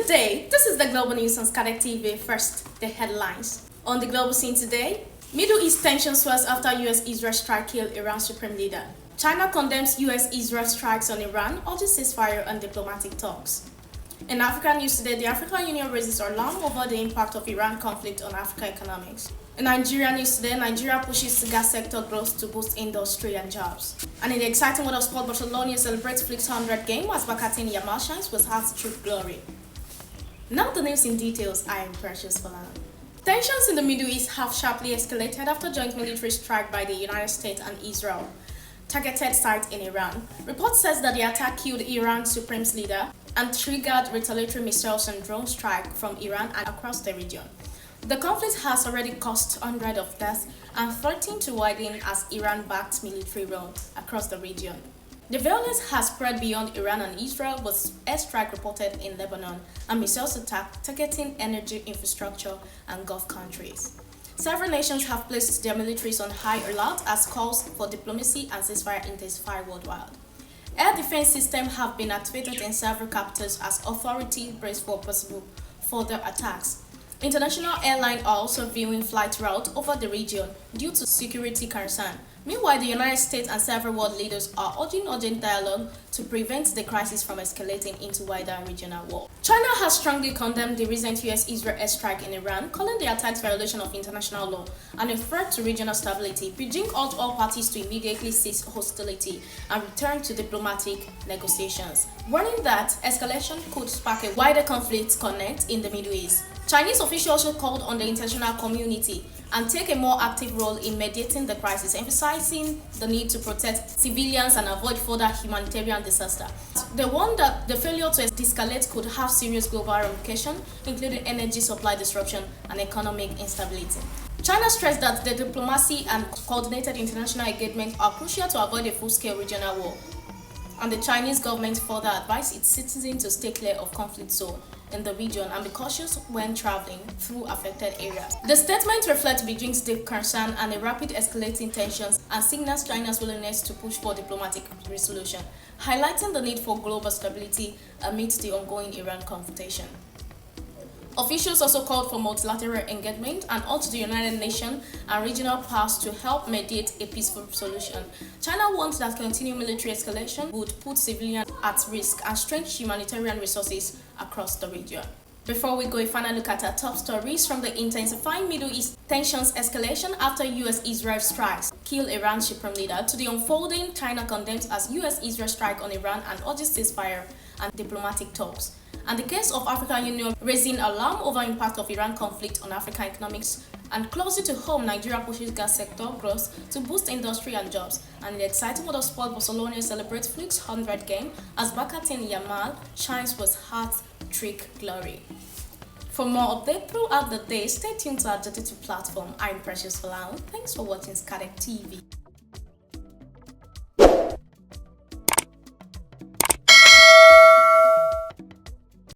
Good day, this is the global news on Skadek TV. First, the headlines. On the global scene today, Middle East tension swells after US-Israel strike killed Iran's supreme leader. China condemns US-Israel strikes on Iran, urges ceasefire and diplomatic talks. In African news today, the African Union raises alarm over the impact of Iran conflict on African economics. In Nigeria news today, Nigeria pushes gas sector growth to boost industry and jobs. And in the exciting world of sport, Barcelona celebrates Flick's 100th game as Bakatin Yamal shines with hat-trick glory. Now the news in details. I am Precious Falan. Tensions in the Middle East have sharply escalated after joint military strike by the United States and Israel targeted sites in Iran. Reports says that the attack killed Iran's supreme leader and triggered retaliatory missiles and drone strike from Iran and across the region. The conflict has already caused hundreds of deaths and threatened to widen as Iran backed military run across the region. The violence has spread beyond Iran and Israel, with airstrike reported in Lebanon and missiles attack targeting energy infrastructure and Gulf countries. Several nations have placed their militaries on high alert as calls for diplomacy and ceasefire intensify worldwide. Air defense systems have been activated in several capitals as authorities brace for possible further attacks. International airlines are also viewing flight routes over the region due to security concern. Meanwhile, the United States and several world leaders are urging urgent dialogue to prevent the crisis from escalating into wider regional war. China has strongly condemned the recent US-Israel airstrike in Iran, calling the attacks violation of international law and a threat to regional stability. Beijing urged all parties to immediately cease hostility and return to diplomatic negotiations, warning that escalation could spark a wider conflict connect in the Middle East. Chinese officials also called on the international community and take a more active role in mediating the crisis, emphasizing the need to protect civilians and avoid further humanitarian disaster. They warned that the failure to de-escalate could have serious global ramifications, including energy supply disruption and economic instability. China stressed that the diplomacy and coordinated international engagement are crucial to avoid a full-scale regional war, and the Chinese government further advised its citizens to stay clear of conflict zones in the region and be cautious when traveling through affected areas. The statement reflects Beijing's deep concern and a rapid escalating tensions and signals China's willingness to push for diplomatic resolution, highlighting the need for global stability amidst the ongoing Iran confrontation. Officials also called for multilateral engagement and urged the United Nations and regional powers to help mediate a peaceful solution. China warns that continued military escalation would put civilians at risk and strain humanitarian resources across the region. Before we go, a final look at our top stories from the intensifying Middle East tensions escalation after US-Israel strikes kill Iran's supreme leader to the unfolding China condemns as US-Israel strike on Iran and urges ceasefire and diplomatic talks. And the case of African Union raising alarm over impact of Iran conflict on African economics, and closer to home, Nigeria pushes gas sector growth to boost industry and jobs. And in the exciting world of sport, Barcelona celebrates Flick's 100th game as Bakatin Yamal shines with hat-trick glory. For more updates throughout the day, stay tuned to our digital platform. I'm Precious Falan. Thanks for watching Skadek TV.